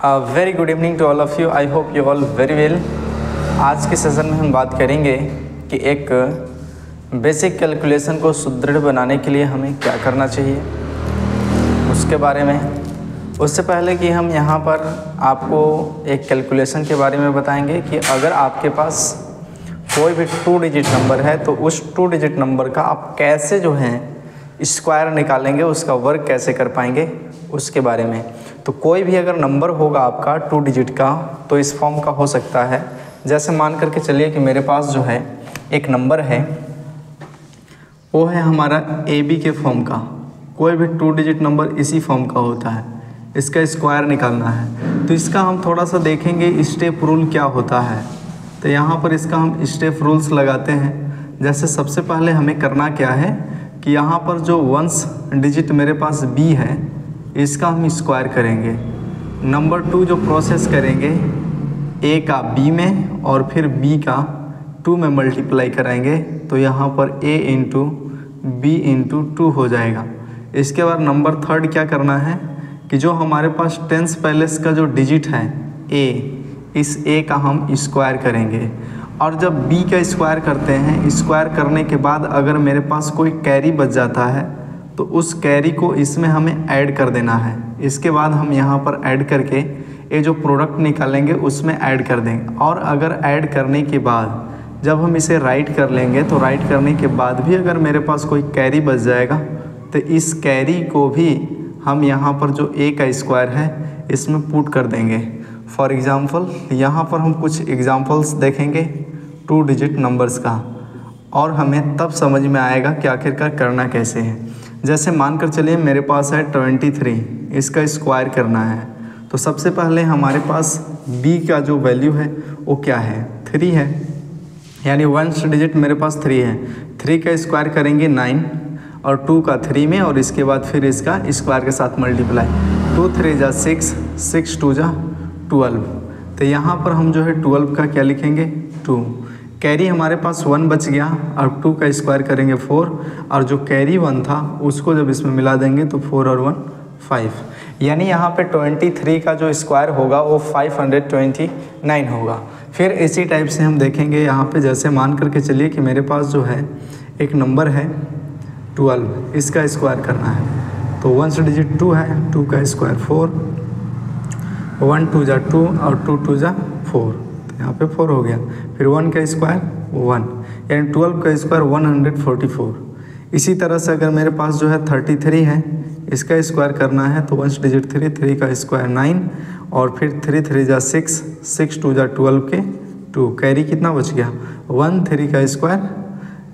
Very good evening to all of you. I hope you all very well. आज के session में हम बात करेंगे कि एक बेसिक कैलकुलेशन को सुदृढ़ बनाने के लिए हमें क्या करना चाहिए उसके बारे में। उससे पहले कि हम यहाँ पर आपको एक कैलकुलेशन के बारे में बताएंगे कि अगर आपके पास कोई भी 2 डिजिट नंबर है तो उस 2 डिजिट नंबर का आप कैसे जो है स्क्वायर निकालेंगे, उसका वर्क कैसे कर पाएंगे उसके बारे में। तो कोई भी अगर नंबर होगा आपका 2 डिजिट का तो इस फॉर्म का हो सकता है। जैसे मान करके चलिए कि मेरे पास जो है एक नंबर है, वो है हमारा AB के फॉर्म का। कोई भी 2 डिजिट नंबर इसी फॉर्म का होता है, इसका स्क्वायर निकालना है। तो इसका हम थोड़ा सा देखेंगे स्टेप रूल क्या होता है। तो यहाँ पर इसका हम स्टेप रूल्स लगाते हैं। जैसे सबसे पहले हमें करना क्या है कि यहाँ पर जो 1 डिजिट मेरे पास B है, इसका हम स्क्वायर करेंगे। नंबर 2 जो प्रोसेस करेंगे A का B में और फिर B का 2 में मल्टीप्लाई कराएंगे, तो यहाँ पर A इंटू B इंटू 2 हो जाएगा। इसके बाद नंबर 3 क्या करना है कि जो हमारे पास टेंस पैलेस का जो डिजिट है A, इस A का हम स्क्वायर करेंगे। और जब B का स्क्वायर करते हैं, स्क्वायर करने के बाद अगर मेरे पास कोई कैरी बच जाता है तो उस कैरी को इसमें हमें ऐड कर देना है। इसके बाद हम यहाँ पर ऐड करके ये जो प्रोडक्ट निकालेंगे उसमें ऐड कर देंगे। और अगर ऐड करने के बाद जब हम इसे राइट कर लेंगे तो राइट करने के बाद भी अगर मेरे पास कोई कैरी बच जाएगा तो इस कैरी को भी हम यहाँ पर जो A का स्क्वायर है इसमें पुट कर देंगे। फॉर एग्ज़ाम्पल यहाँ पर हम कुछ एग्ज़ाम्पल्स देखेंगे 2 डिजिट नंबर्स का, और हमें तब समझ में आएगा कि आखिरकार करना कैसे है। जैसे मानकर चलिए मेरे पास है 23, इसका स्क्वायर करना है। तो सबसे पहले हमारे पास B का जो वैल्यू है वो क्या है, 3 है, यानी 1 डिजिट मेरे पास 3 है। 3 का स्क्वायर करेंगे 9 और 2 का 3 में, और इसके बाद फिर इसका स्क्वायर के साथ मल्टीप्लाई। 2 3 जा 6, 6 2 जा 12। तो यहाँ पर हम जो है 12 का क्या लिखेंगे 2। कैरी हमारे पास 1 बच गया और 2 का स्क्वायर करेंगे 4, और जो कैरी 1 था उसको जब इसमें मिला देंगे तो 4 और 1 5, यानी यहाँ पे 23 का जो स्क्वायर होगा वो 529 होगा। फिर इसी टाइप से हम देखेंगे यहाँ पे, जैसे मान करके चलिए कि मेरे पास जो है एक नंबर है 12, इसका स्क्वायर करना है। तो 1 डिजिट 2 है, 2 का स्क्वायर 4, 1 2 जा 2 और 2 2 जा 4, यहाँ पे 4 हो गया। फिर 1 का स्क्वायर 1, यानी 12 का स्क्वायर 144। इसी तरह से अगर मेरे पास जो है 33 है, इसका स्क्वायर करना है तो 1 डिजिट 3, 3 का स्क्वायर 9 और फिर 3 3 जा 6, 6 2 जा 12 के 2, कैरी कितना बच गया 1, 3 का स्क्वायर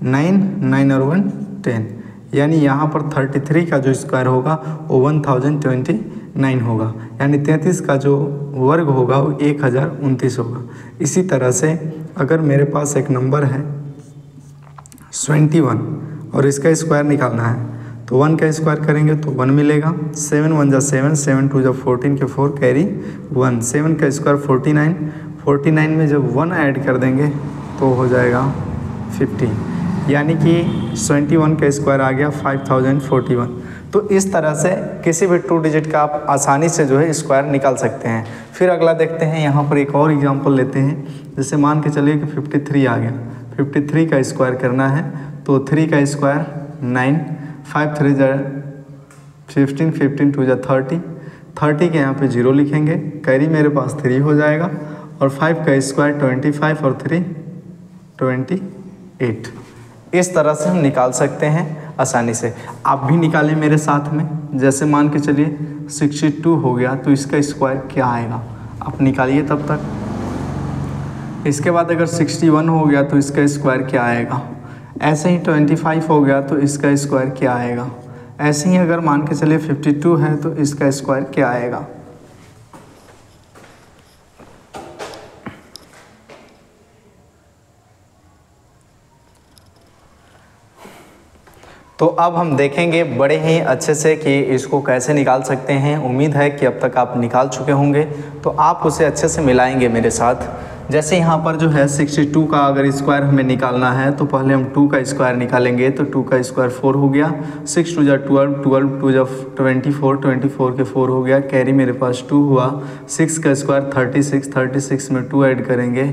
9, 9 और 1 10, यानी यहाँ पर 33 का जो स्क्वायर होगा वो 1029 होगा, यानी 33 का जो वर्ग होगा वो 1029 होगा। इसी तरह से अगर मेरे पास एक नंबर है 21 और इसका स्क्वायर निकालना है तो 1 का स्क्वायर करेंगे तो 1 मिलेगा। 7 1 जा 7, 7 2 जा 14 के 4 कैरी 1, 7 का स्क्वायर 49, 49 में जब 1 ऐड कर देंगे तो हो जाएगा 50, यानी कि 21 का स्क्वायर आ गया 5041। तो इस तरह से किसी भी 2 डिजिट का आप आसानी से जो है स्क्वायर निकाल सकते हैं। फिर अगला देखते हैं, यहाँ पर एक और एग्जांपल लेते हैं। जैसे मान के चलिए कि 53 आ गया, 53 का स्क्वायर करना है तो 3 का स्क्वायर 9, 5 3 जा 15, 15 2 जा 30, 30 के यहाँ पे 0 लिखेंगे, कैरी मेरे पास 3 हो जाएगा, और 5 का स्क्वायर 25 और 3 28। इस तरह से हम निकाल सकते हैं आसानी से। आप भी निकालें मेरे साथ में। जैसे मान के चलिए 62 हो गया तो इसका स्क्वायर क्या आएगा, आप निकालिए तब तक। इसके बाद अगर 61 हो गया तो इसका स्क्वायर क्या आएगा। ऐसे ही 25 हो गया तो इसका स्क्वायर क्या आएगा। ऐसे ही अगर मान के चलिए 52 है तो इसका स्क्वायर क्या आएगा। तो अब हम देखेंगे बड़े ही अच्छे से कि इसको कैसे निकाल सकते हैं। उम्मीद है कि अब तक आप निकाल चुके होंगे, तो आप उसे अच्छे से मिलाएंगे मेरे साथ। जैसे यहाँ पर जो है 62 का अगर स्क्वायर हमें निकालना है तो पहले हम 2 का स्क्वायर निकालेंगे, तो 2 का स्क्वायर 4 हो गया, 6 2 जा 12, 12 2 जा 24, 24 के 4 हो गया, कैरी मेरे पास 2 हुआ, 6 का स्क्वायर 36, 36 में 2 ऐड करेंगे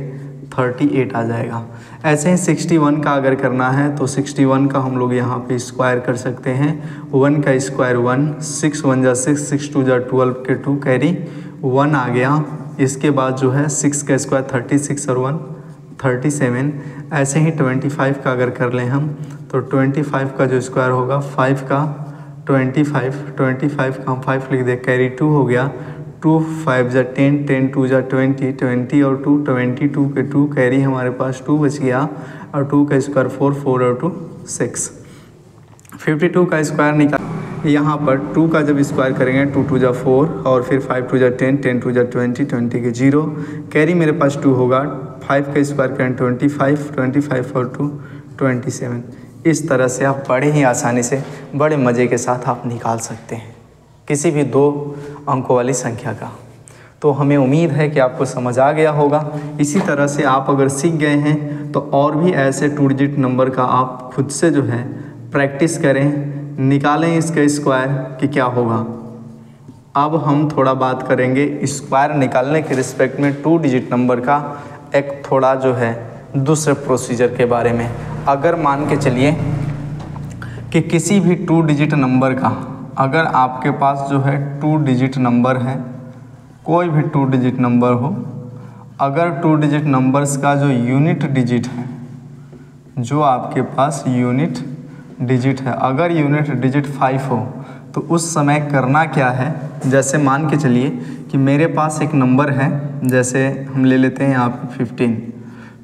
38 आ जाएगा। ऐसे ही 61 का अगर करना है तो 61 का हम लोग यहाँ पे स्क्वायर कर सकते हैं, 1 का स्क्वायर 1, 6 1 जा 6, 6 2 जा 12 के 2 कैरी 1 आ गया। इसके बाद जो है 6 का स्क्वायर 36 और 1 37। ऐसे ही 25 का अगर कर लें हम तो 25 का जो स्क्वायर होगा 5 का 25, 25 का हम 5 लिख दे, कैरी 2 हो गया, 2 5 जा 10, 10 2 जा 20, 20 और 2 22 के 2 कैरी हमारे पास 2 बच गया, और 2 का स्क्वायर 4, 4 और 2 6। 52 का स्क्वायर निकाल, यहाँ पर 2 का जब स्क्वायर करेंगे 2 2 जा 4 और फिर 5 2 जा 10, 10 2 जा 20, 20 के 0, कैरी मेरे पास 2 होगा, 5 का स्क्वायर करें 25, 25 और 2 27। इस तरह से आप बड़े ही आसानी से बड़े मज़े के साथ आप निकाल सकते हैं किसी भी 2 अंकों वाली संख्या का। तो हमें उम्मीद है कि आपको समझ आ गया होगा। इसी तरह से आप अगर सीख गए हैं तो और भी ऐसे 2 डिजिट नंबर का आप खुद से जो है प्रैक्टिस करें, निकालें इसका स्क्वायर कि क्या होगा। अब हम थोड़ा बात करेंगे स्क्वायर निकालने के रिस्पेक्ट में 2 डिजिट नंबर का एक थोड़ा जो है दूसरे प्रोसीजर के बारे में। अगर मान के चलिए कि किसी भी 2 डिजिट नंबर का, अगर आपके पास जो है 2 डिजिट नंबर है, कोई भी 2 डिजिट नंबर हो, अगर 2 डिजिट नंबर्स का जो यूनिट डिजिट है, जो आपके पास यूनिट डिजिट है, अगर यूनिट डिजिट 5 हो तो उस समय करना क्या है। जैसे मान के चलिए कि मेरे पास एक नंबर है, जैसे हम ले लेते हैं यहाँ पे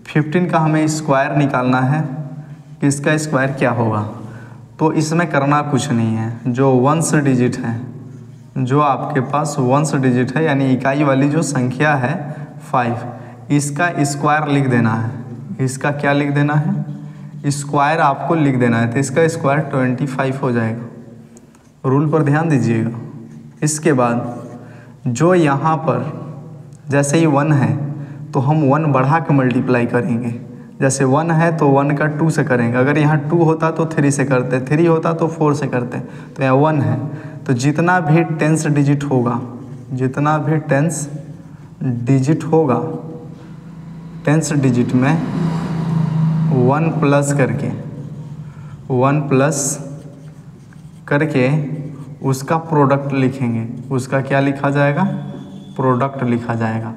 15 का हमें स्क्वायर निकालना है कि इसका स्क्वायर क्या होगा। तो इसमें करना कुछ नहीं है, जो वंस डिजिट है, जो आपके पास वंस डिजिट है यानी इकाई वाली जो संख्या है 5, इसका स्क्वायर लिख देना है। इसका क्या लिख देना है, स्क्वायर आपको लिख देना है। तो इसका स्क्वायर 25 हो जाएगा। रूल पर ध्यान दीजिएगा। इसके बाद जो यहाँ पर जैसे ही 1 है तो हम 1 बढ़ा के मल्टीप्लाई करेंगे। जैसे 1 है तो 1 का 2 से करेंगे, अगर यहाँ 2 होता तो 3 से करते, 3 होता तो 4 से करते, तो यहाँ 1 है तो जितना भी 10 डिजिट होगा, जितना भी 10 डिजिट होगा, 10 डिजिट में 1 प्लस करके उसका प्रोडक्ट लिखेंगे। उसका क्या लिखा जाएगा, प्रोडक्ट लिखा जाएगा।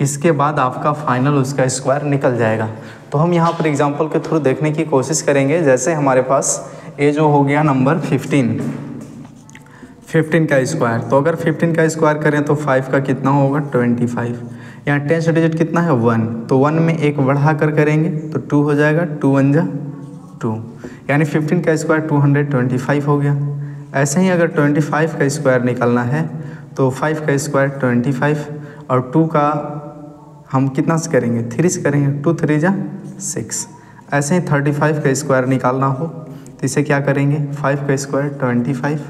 इसके बाद आपका फाइनल उसका स्क्वायर निकल जाएगा। तो हम यहाँ पर एग्जांपल के थ्रू देखने की कोशिश करेंगे। जैसे हमारे पास ये जो हो गया नंबर 15 का स्क्वायर, तो अगर 15 का स्क्वायर करें तो 5 का कितना होगा 25। यहाँ 10 डिजिट कितना है 1, तो 1 में 1 बढ़ा कर करेंगे तो 2 हो जाएगा, 2 1 जा 2, यानी 15 का स्क्वायर 225 हो गया। ऐसे ही अगर 25 का स्क्वायर निकालना है तो 5 का स्क्वायर 25 और 2 का हम कितना से करेंगे 3 से करेंगे, 2 3 जा 6। ऐसे ही 35 का स्क्वायर निकालना हो तो इसे क्या करेंगे 5 का स्क्वायर 25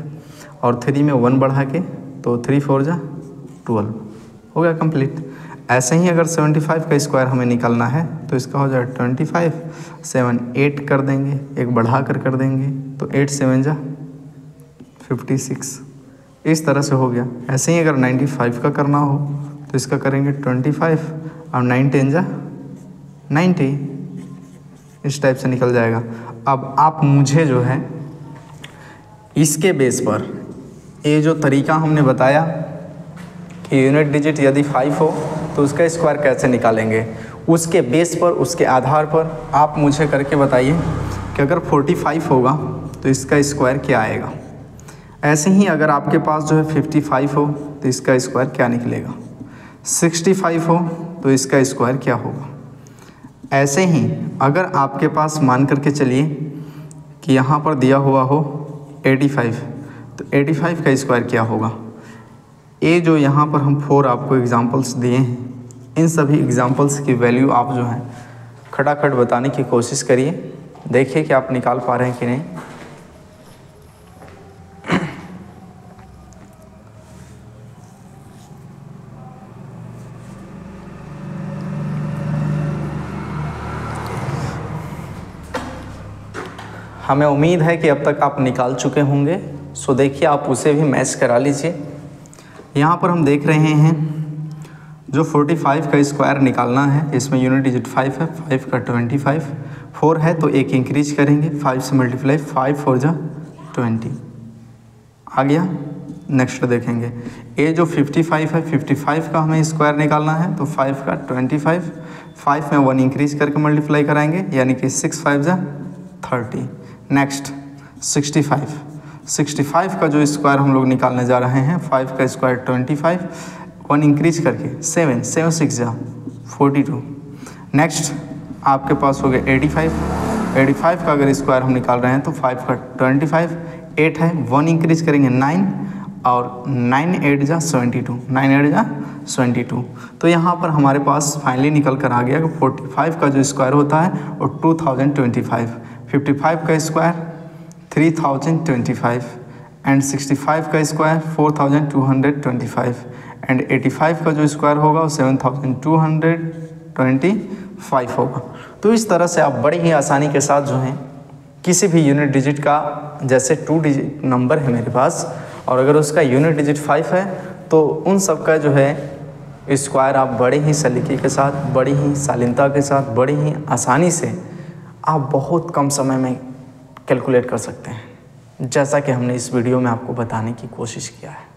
और 3 में 1 बढ़ा के तो 3 4 जा 12 हो गया कंप्लीट। ऐसे ही अगर 75 का स्क्वायर हमें निकालना है तो इसका हो जाए 25, 7 8 कर देंगे, 1 बढ़ा कर देंगे तो 8 7 जा 56। इस तरह से हो गया। ऐसे ही अगर 95 का करना हो तो इसका करेंगे 25 और 9 10 जा 90, इस टाइप से निकल जाएगा। अब आप मुझे जो है इसके बेस पर ये जो तरीका हमने बताया कि यूनिट डिजिट यदि 5 हो तो उसका स्क्वायर कैसे निकालेंगे, उसके बेस पर, उसके आधार पर आप मुझे करके बताइए कि अगर 45 होगा तो इसका स्क्वायर क्या आएगा। ऐसे ही अगर आपके पास जो है 55 हो तो इसका स्क्वायर क्या निकलेगा, 65 हो तो इसका स्क्वायर क्या होगा। ऐसे ही अगर आपके पास मान करके चलिए कि यहाँ पर दिया हुआ हो 85, तो 85 का स्क्वायर क्या होगा। ये जो यहाँ पर हम 4 आपको एग्जांपल्स दिए हैं, इन सभी एग्जांपल्स की वैल्यू आप जो है खटाखट बताने की कोशिश करिए, देखिए कि आप निकाल पा रहे हैं कि नहीं। हमें उम्मीद है कि अब तक आप निकाल चुके होंगे। सो देखिए आप उसे भी मैच करा लीजिए। यहाँ पर हम देख रहे हैं जो 45 का स्क्वायर निकालना है, इसमें यूनिट डिजिट 5 है, 5 का 25, 4 है तो एक इंक्रीज करेंगे, 5 से मल्टीप्लाई, 5 4 जा 20 आ गया। नेक्स्ट देखेंगे ये जो 55 है, 55 का हमें स्क्वायर निकालना है तो 5 का 25, 5 में 1 इंक्रीज करके मल्टीप्लाई कराएंगे यानी कि 6 5 जा 30। नेक्स्ट 65 का जो स्क्वायर हम लोग निकालने जा रहे हैं, 5 का स्क्वायर 25, 1 इंक्रीज करके 7 6 जा 42। नेक्स्ट आपके पास हो गया 85 का अगर स्क्वायर हम निकाल रहे हैं तो 5 का 25, 8 है, 1 इंक्रीज करेंगे 9 और 9 8 जा 72, 9 8 जा 72। तो यहाँ पर हमारे पास फाइनली निकल कर आ गया कि 45 का जो स्क्वायर होता है वो 2025, 55 का स्क्वायर 3025 एंड 65 का स्क्वायर 4225 एंड 85 का जो स्क्वायर होगा वो 7225 होगा। तो इस तरह से आप बड़े ही आसानी के साथ जो है किसी भी यूनिट डिजिट का, जैसे 2 डिजिट नंबर है मेरे पास और अगर उसका यूनिट डिजिट 5 है तो उन सब का जो है स्क्वायर आप बड़े ही सलीके के साथ, बड़ी ही शालीनता के साथ, बड़ी ही आसानी से आप बहुत कम समय में कैलकुलेट कर सकते हैं, जैसा कि हमने इस वीडियो में आपको बताने की कोशिश किया है।